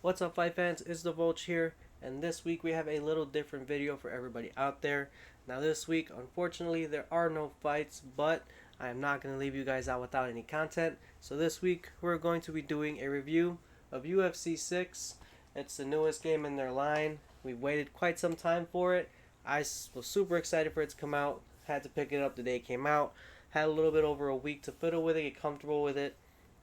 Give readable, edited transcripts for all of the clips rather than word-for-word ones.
What's up, fight fans? It's the Vulture here, and this week we have a little different video for everybody out there. Now, this week, unfortunately, there are no fights, but I am not going to leave you guys out without any content. So, this week we're going to be doing a review of UFC 6. It's the newest game in their line. We've waited quite some time for it. Was super excited for it to come out. Had to pick it up the day it came out. Had a little bit over a week to fiddle with it, get comfortable with it.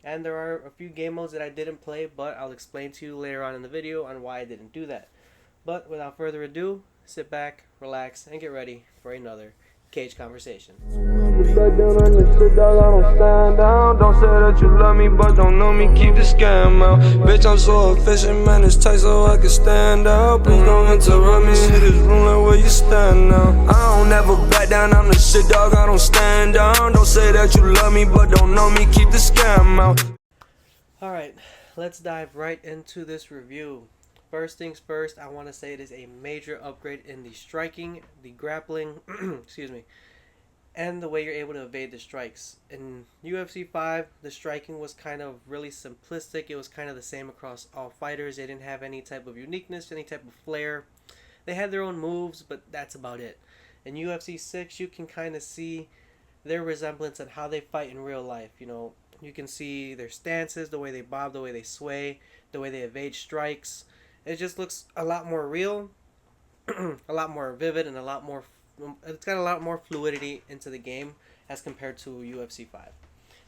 And there are a few game modes that I didn't play, but I'll explain to you later on in the video on why I didn't do that. But without further ado, sit back, relax, and get ready for another Cage Conversation. Back down on the shit, dog, I don't stand down. Don't say that you love me, but don't know me, keep the scam out. Bitch, I'm so efficient, man, it's tight so I can stand out. Please don't interrupt me, hit this room like where you stand now. I don't ever back down on the shit, dog, I don't stand down. Don't say that you love me, but don't know me, keep the scam out. Alright, let's dive right into this review. First things first, I want to say it is a major upgrade in the striking, the grappling, excuse me, and the way you're able to evade the strikes. In UFC 5, the striking was kind of really simplistic. It was kind of the same across all fighters. They didn't have any type of uniqueness, any type of flair. They had their own moves, but that's about it. In UFC 6, you can kind of see their resemblance and how they fight in real life. You can see their stances, the way they bob, the way they sway, the way they evade strikes. It just looks a lot more real, a lot more vivid, and it's got a lot more fluidity into the game as compared to UFC 5.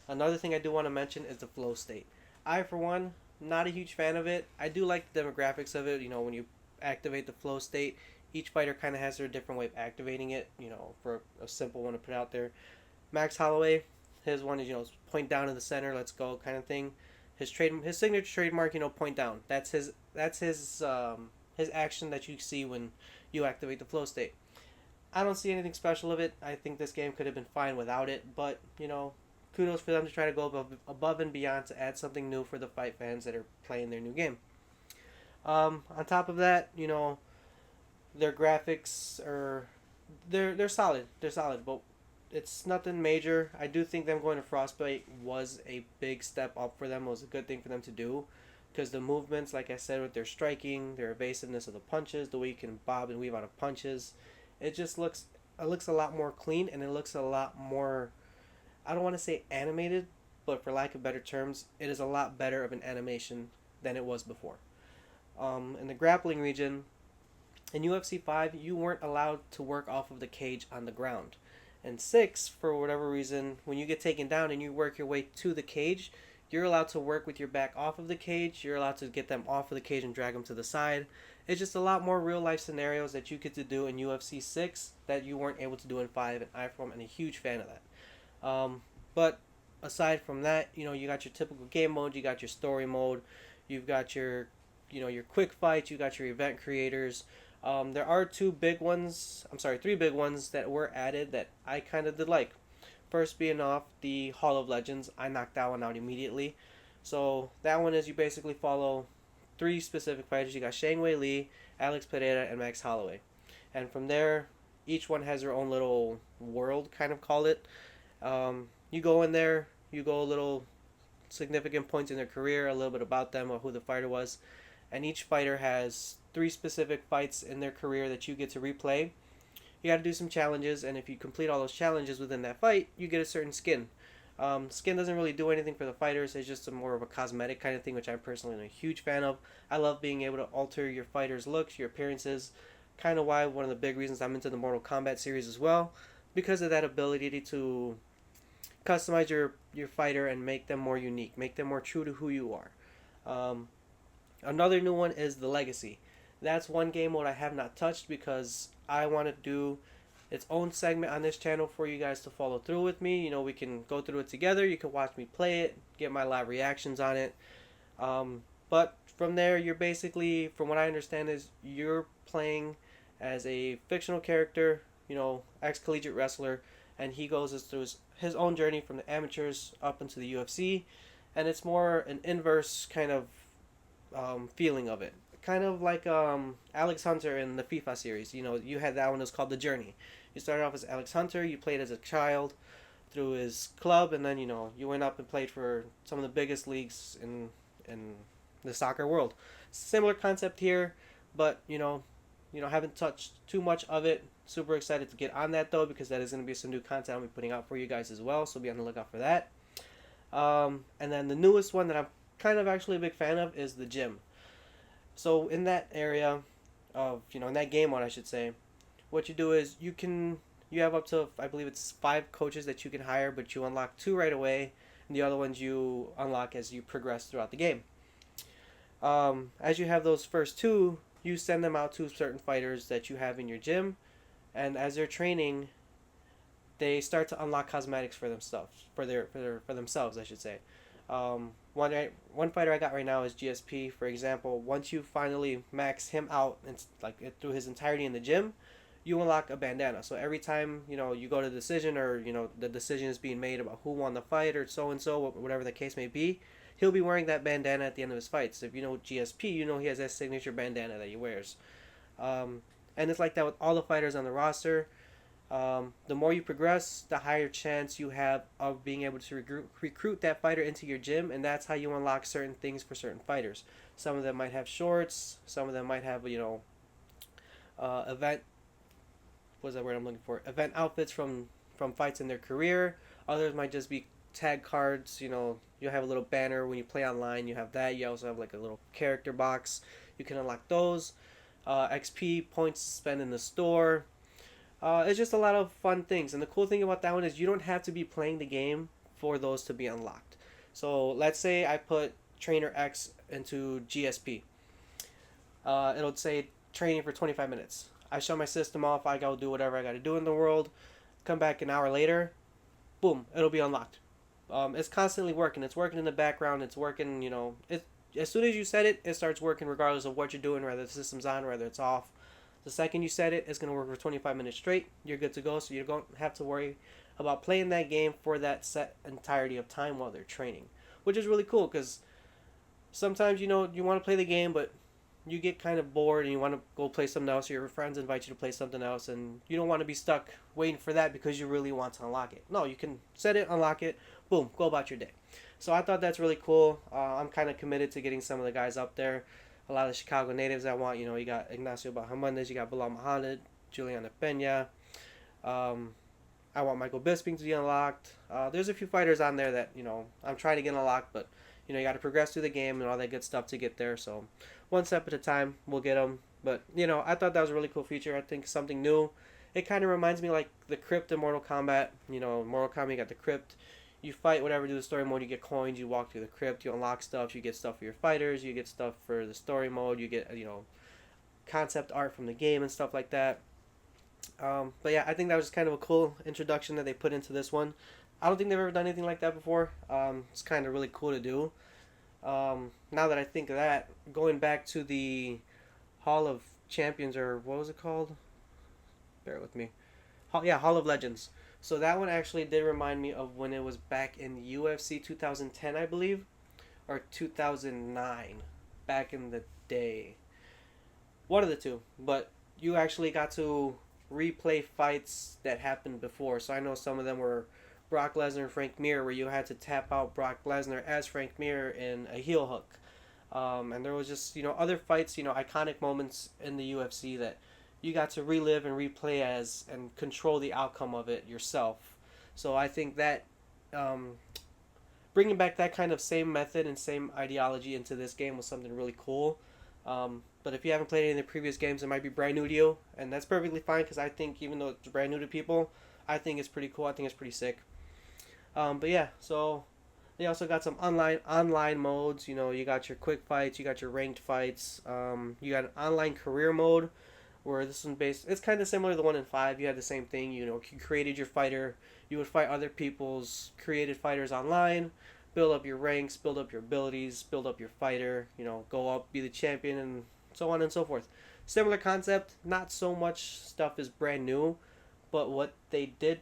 Another thing I do want to mention is the flow state. I, for one, not a huge fan of it. I do like the demographics of it. When you activate the flow state, each fighter kind of has their different way of activating it. For a simple one to put out there. Max Holloway, his one is point down in the center, let's go kind of thing. His signature trademark, point down. That's his action that you see when you activate the flow state. I don't see anything special of it. I think this game could have been fine without it, but kudos for them to try to go above and beyond to add something new for the fight fans that are playing their new game. On top of that, their graphics they're solid. They're solid, but it's nothing major. I do think them going to Frostbite was a big step up for them. It was a good thing for them to do, because the movements, like I said, with their striking, their evasiveness of the punches, the way you can bob and weave out of punches, it looks a lot more clean, and it looks a lot more, I don't want to say animated, but for lack of better terms, it is a lot better of an animation than it was before. In the grappling region, in UFC 5, you weren't allowed to work off of the cage on the ground. In 6, for whatever reason, when you get taken down and you work your way to the cage, you're allowed to work with your back off of the cage. You're allowed to get them off of the cage and drag them to the side. It's just a lot more real life scenarios that you get to do in UFC 6 that you weren't able to do in 5, and I, for one, am a huge fan of that. But aside from that, you got your typical game mode, you got your story mode, you've got your quick fights, you got your event creators. There are three big ones that were added that I kind of did like. First being off the Hall of Legends, I knocked that one out immediately. So that one is you basically follow three specific fighters. You got Shang Wei Li, Alex Pereira, and Max Holloway. And from there, each one has their own little world, kind of call it. You go in there, you go a little significant points in their career, a little bit about them or who the fighter was. And each fighter has three specific fights in their career that you get to replay. You got to do some challenges, and if you complete all those challenges within that fight, you get a certain skin. Skin doesn't really do anything for the fighters. It's just more of a cosmetic kind of thing, which I personally am a huge fan of. I love being able to alter your fighters' looks, your appearances. Kind of why one of the big reasons I'm into the Mortal Kombat series as well, because of that ability to customize your fighter and make them more unique, make them more true to who you are. Another new one is the Legacy. That's one game mode I have not touched because I want to do its own segment on this channel for you guys to follow through with me. We can go through it together. You can watch me play it, get my live reactions on it. But from there, you're basically, from what I understand, is you're playing as a fictional character, ex-collegiate wrestler, and he goes through his own journey from the amateurs up into the UFC, and it's more an inverse kind of feeling of it. Kind of like Alex Hunter in the FIFA series. You had that one. It was called The Journey. You started off as Alex Hunter. You played as a child through his club, and then you went up and played for some of the biggest leagues in the soccer world. Similar concept here, but haven't touched too much of it. Super excited to get on that though, because that is going to be some new content I'll be putting out for you guys as well. So be on the lookout for that. And then the newest one that I'm kind of actually a big fan of is the gym. So in that area of in that game one I should say, what you do is you have up to, I believe it's 5 coaches that you can hire, but you unlock 2 right away, and the other ones you unlock as you progress throughout the game. As you have those first 2, you send them out to certain fighters that you have in your gym, and as they're training, they start to unlock cosmetics for themselves, for themselves, I should say. One fighter I got right now is GSP, for example. Once you finally max him out and through his entirety in the gym, you unlock a bandana. So every time you go to decision, or the decision is being made about who won the fight or so and so, whatever the case may be, he'll be wearing that bandana at the end of his fights. If you know GSP, he has that signature bandana that he wears. And it's like that with all the fighters on the roster. The more you progress, the higher chance you have of being able to recruit that fighter into your gym, and that's how you unlock certain things for certain fighters. Some of them might have shorts, some of them might have event. What's that word I'm looking for? Event outfits from fights in their career. Others might just be tag cards. You have a little banner when you play online. You have that. You also have like a little character box. You can unlock those. XP points to spend in the store. It's just a lot of fun things, and the cool thing about that one is you don't have to be playing the game for those to be unlocked. So let's say I put Trainer X into GSP. It'll say training for 25 minutes. I show my system off, I go do whatever I got to do in the world, come back an hour later, boom, it'll be unlocked. It's constantly working. It's working in the background. It's working, as soon as you set it, it starts working regardless of what you're doing, whether the system's on, whether it's off. The second you set it, it's going to work for 25 minutes straight. You're good to go, so you don't have to worry about playing that game for that set entirety of time while they're training, which is really cool because sometimes, you want to play the game, but you get kind of bored and you want to go play something else, or your friends invite you to play something else, and you don't want to be stuck waiting for that because you really want to unlock it. No, you can set it, unlock it, boom, go about your day. So I thought that's really cool. I'm kind of committed to getting some of the guys up there. A lot of Chicago natives I want. You got Ignacio Bahamondes, you got Bilal Muhammad, Juliana Pena. I want Michael Bisping to be unlocked. There's a few fighters on there that, I'm trying to get unlocked, but, you got to progress through the game and all that good stuff to get there. So one step at a time, we'll get them. But, I thought that was a really cool feature. I think something new. It kind of reminds me like the Crypt in Mortal Kombat. Mortal Kombat, you got the Crypt. You fight, whatever, do the story mode, you get coins, you walk through the crypt, you unlock stuff, you get stuff for your fighters, you get stuff for the story mode, you get, concept art from the game and stuff like that. But yeah, I think that was kind of a cool introduction that they put into this one. I don't think they've ever done anything like that before. It's kind of really cool to do. Now that I think of that, going back to the Hall of Champions, or what was it called? Bear with me. Hall of Legends. So that one actually did remind me of when it was back in UFC 2010, I believe, or 2009, back in the day. One of the two, but you actually got to replay fights that happened before. So I know some of them were Brock Lesnar and Frank Mir, where you had to tap out Brock Lesnar as Frank Mir in a heel hook. And there was just, other fights, iconic moments in the UFC that you got to relive and replay as and control the outcome of it yourself. So I think that bringing back that kind of same method and same ideology into this game was something really cool. But if you haven't played any of the previous games, it might be brand new to you, and that's perfectly fine because I think even though it's brand new to people, I think it's pretty cool. I think it's pretty sick. But yeah, so they also got some online modes. You got your quick fights, you got your ranked fights, you got an online career mode, where this one it's kind of similar to the one in 5. You had the same thing, you created your fighter, you would fight other people's created fighters online, build up your ranks, build up your abilities, build up your fighter, go up, be the champion, and so on and so forth. Similar concept, not so much stuff is brand new, but what they did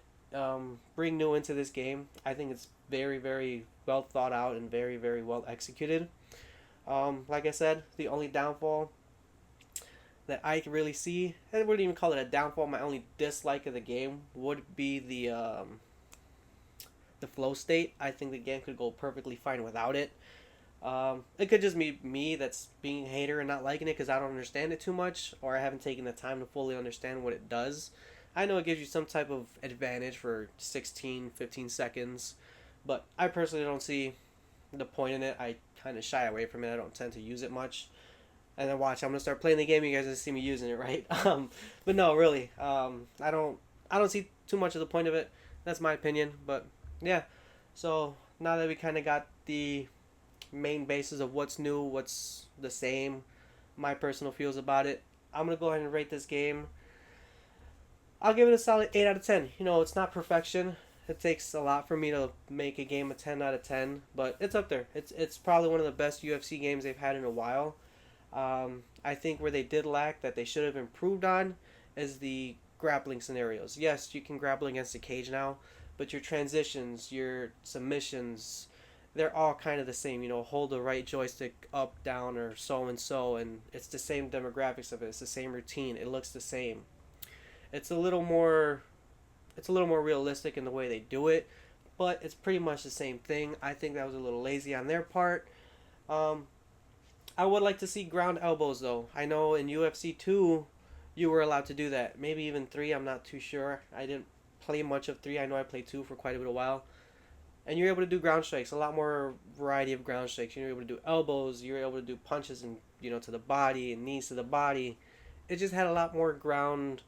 bring new into this game, I think it's very, very well thought out and very, very well executed. Like I said, the only downfall that I can really see, I wouldn't even call it a downfall, my only dislike of the game would be the flow state. I think the game could go perfectly fine without it. It could just be me that's being a hater and not liking it because I don't understand it too much, or I haven't taken the time to fully understand what it does. I know it gives you some type of advantage for 16, 15 seconds, but I personally don't see the point in it. I kind of shy away from it. I don't tend to use it much. And then watch, I'm gonna start playing the game. You guys gonna see me using it, right? But no, really, I don't see too much of the point of it. That's my opinion. But yeah, so now that we kind of got the main basis of what's new, what's the same, my personal feels about it, I'm gonna go ahead and rate this game. I'll give it a solid 8 out of 10. You know, it's not perfection. It takes a lot for me to make a game a 10 out of 10, but it's up there. It's probably one of the best UFC games they've had in a while. I think where they did lack that they should have improved on is the grappling scenarios. Yes, you can grapple against the cage now, but your transitions, your submissions, they're all kind of the same. You know, hold the right joystick up, down, or so and so, and it's the same demographics of it. It's the same routine. It looks the same. It's a little more, it's a little more realistic in the way they do it, but it's pretty much the same thing. I think that was a little lazy on their part. Um, I would like to see ground elbows though. I know in UFC 2 you were allowed to do that. Maybe even 3, I'm not too sure. I didn't play much of 3. I know I played 2 for quite a bit of while. And you're able to do ground strikes, a lot more variety of ground strikes. You're able to do elbows, you're able to do punches and to the body and knees to the body. It just had a lot more ground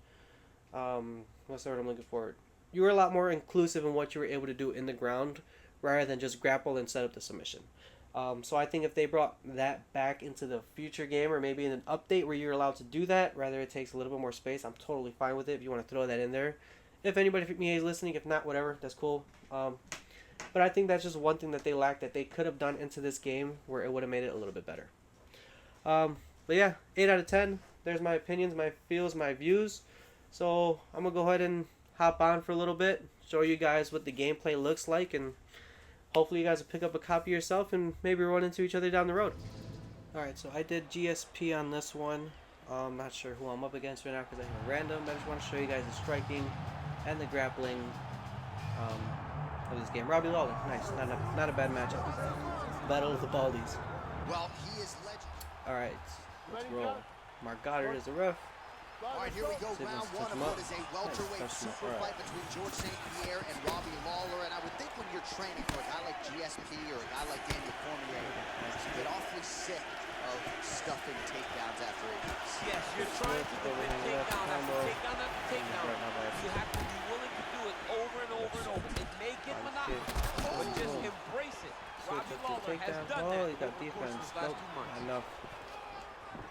what's the word I'm looking for? You were a lot more inclusive in what you were able to do in the ground rather than just grapple and set up the submission. So I think if they brought that back into the future game or maybe in an update where you're allowed to do that, rather it takes a little bit more space, I'm totally fine with it if you want to throw that in there. If anybody from EA is listening, if not, whatever, that's cool. But I think that's just one thing that they lacked that they could have done into this game where it would have made it a little bit better. But yeah, 8 out of 10. There's my opinions, my feels, my views. So I'm going to go ahead and hop on for a little bit, show you guys what the gameplay looks like, and hopefully you guys will pick up a copy yourself and maybe run into each other down the road. Alright, so I did GSP on this one. I'm not sure who I'm up against right now because I have random, but I just want to show you guys the striking and the grappling of this game. Robbie Lawler, nice, not a bad matchup. Battle of the Baldies. Well, he is legend. Alright, let's roll. Mark Goddard is the ref. All right, here we go, round one of what is a welterweight super fight between George St. Pierre and Robbie Lawler. And I would think when you're training for a guy like GSP or a guy like Daniel Cormier, you get awfully sick of stuffing takedowns after it. Yes, you're trying to do takedown after takedown after takedown. You have to be willing to do it over and over and over. It may get monotonous, but just embrace it. Robbie Lawler has done that over the course of his last 2 months. Enough.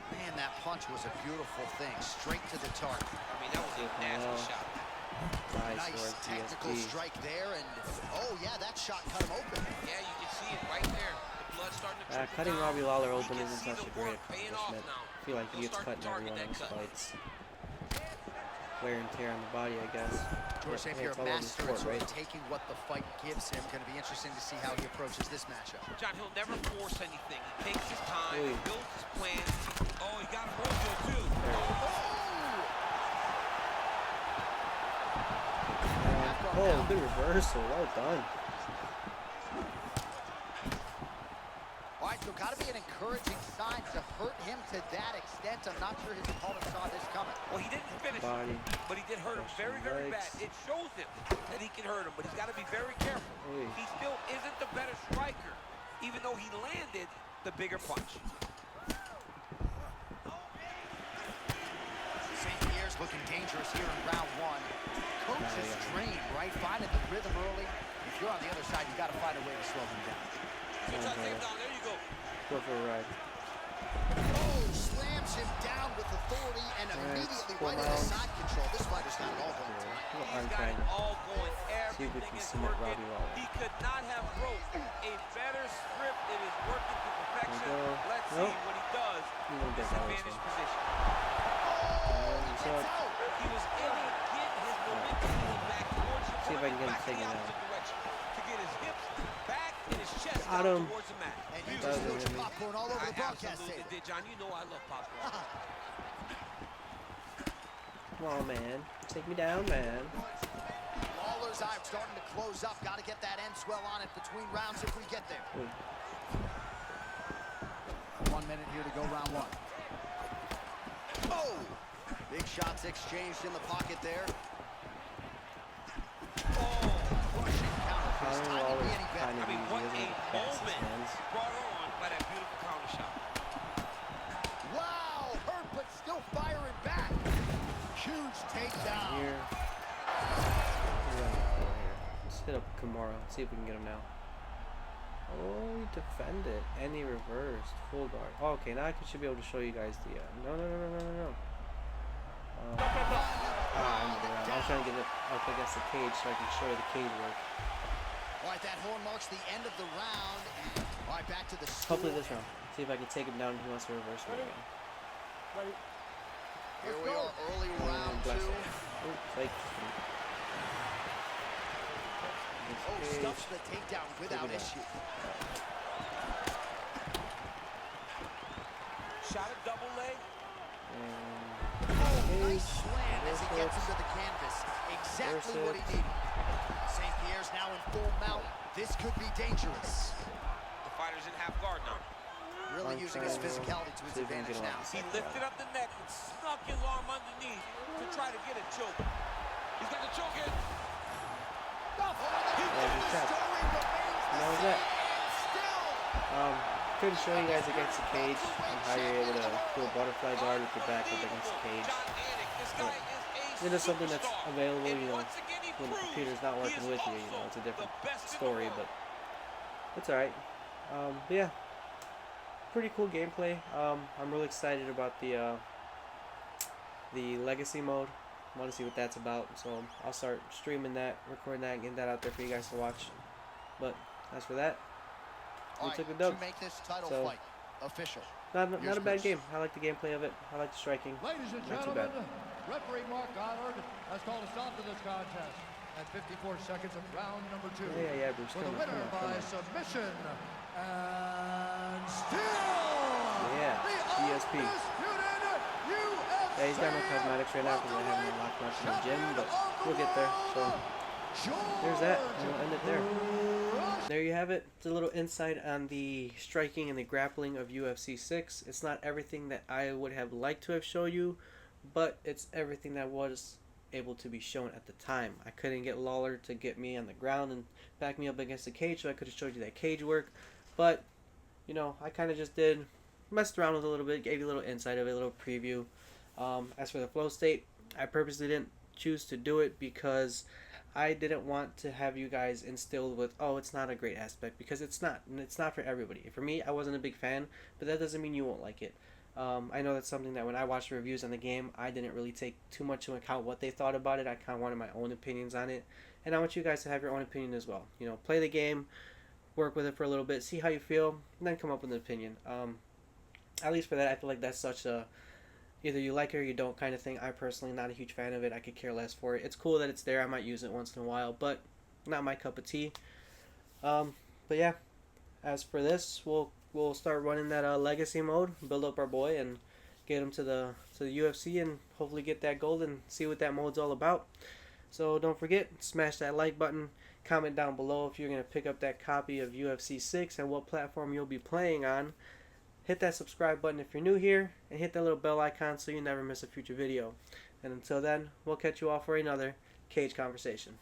Man, that punch was a beautiful thing, straight to the target. I mean, that was a nasty shot. Nice technical strike there, and oh yeah, that shot cut him open. Yeah, you can see it right there. The blood starting to trickle cutting down. Robbie Lawler open He can isn't see such a the great work paying off accomplishment. now. I feel like he He'll gets start cut in to every target one of that his cut. fights. Wear and tear on the body, I guess. George St. Pierre, It's all over the master sport, at sort right? of taking what the fight gives him. Going to be interesting to see how he approaches this matchup. John, he'll never force anything. He takes his time, Ooh. builds his plans. Oh, he got him real good, too. Oh, good reversal. Well done. All right, so got to be an encouraging sign to hurt him to that extent. I'm not sure his opponent saw this coming. Well, he didn't finish Body. him, but he did hurt him very, very bad. It shows him that he can hurt him, but he's got to be very careful. Ooh. He still isn't the better striker, even though he landed the bigger punch. St. Pierre's looking dangerous here in round one. Coach is trained, right? Finding the rhythm early. If you're on the other side, you got to find a way to slow him down. Try to take him down. There you go. Go for a ride. Oh, slams him down with authority and immediately right into side control. This fighter's got it all going tonight. He's got it all going. See if we Everything can is submit working. Robbie Lawler. He could not have wrote a better script. It is working to perfection. There we go. Let's Nope. see what he does He in won't get that disadvantaged one. position. He's up. He was able to get his momentum back towards the See if I can get him back in the taken down. opposite direction. To get his hips back and his chest Got down him. towards the mat. And you That just was put your really- popcorn all over I the broadcast absolutely table. did, John. You know I love popcorn. Come on, man. Take me down, man. Lawler's eye starting to close up. Got to get that end swell on it between rounds if we get there. Ooh. minute here to go round one. Oh! Big shots exchanged in the pocket there. Oh, crushing counter. For his time to be any better. I mean, what a moment brought on by that beautiful counter shot. Wow, hurt but still firing back. Huge takedown. Here. Let's hit up Kimura. See if we can get him now. Oh, he defended and he reversed full guard. Oh, okay, now I should be able to show you guys the. No. I was trying to get it up against the cage so I can show you the cage work. All right, that horn marks the end of the round. All right, back to the score. Hopefully this round. See if I can take him down if he wants to reverse me again. Here we are, early round two. Oh, stuffs the takedown without issue. Shot a double leg. Oh, nice slam as he gets into the canvas. Exactly what he needed. St. Pierre's now in full mount. This could be dangerous. The fighter's in half guard now. Really using his physicality to his advantage now. He lifted up the neck and snuck his arm underneath to try to get a choke. He's got the choke in. That was it. Couldn't show you guys against the cage and how you're able to do a butterfly guard with your back up against the cage. It is something that's available, you know, when the computer's not working with you, you know, it's a different story, but it's alright. But yeah, pretty cool gameplay. I'm really excited about the legacy mode. I want to see what that's about, so I'll start streaming that, recording that, and getting that out there for you guys to watch. But as for that, we took the dub. So fight official. Not a bad game. I like the gameplay of it. I like the striking. Ladies and not gentlemen, too bad. referee Mark Goddard has called a stop to this contest at 54 seconds of round number 2. Yeah, Bruce. For the winner by submission and still GSP. Yeah, he's got no cosmetics right now because I haven't unlocked much in the gym, but we'll get there. So there's that. We'll end it there. There you have it. It's a little insight on the striking and the grappling of UFC 6. It's not everything that I would have liked to have shown you, but it's everything that was able to be shown at the time. I couldn't get Lawler to get me on the ground and back me up against the cage, so I could have showed you that cage work. But, you know, I kind of just messed around with it a little bit, gave you a little insight of it, a little preview. As for the flow state, I purposely didn't choose to do it because I didn't want to have you guys instilled with, oh, it's not a great aspect, because it's not, and it's not for everybody. For me, I wasn't a big fan, but that doesn't mean you won't like it. I know that's something that when I watched reviews on the game, I didn't really take too much into account what they thought about it. I kind of wanted my own opinions on it, and I want you guys to have your own opinion as well. You know, play the game, work with it for a little bit, see how you feel, and then come up with an opinion. At least for that, I feel like that's such a either you like it or you don't kind of thing. I personally not a huge fan of it. I could care less for it. It's cool that it's there. I might use it once in a while, but not my cup of tea. But yeah, as for this, we'll start running that legacy mode, build up our boy, and get him to the UFC, and hopefully get that gold and see what that mode's all about. So don't forget, smash that like button. Comment down below if you're gonna pick up that copy of UFC 6 and what platform you'll be playing on. Hit that subscribe button if you're new here, and hit that little bell icon so you never miss a future video. And until then, we'll catch you all for another Cage Conversation.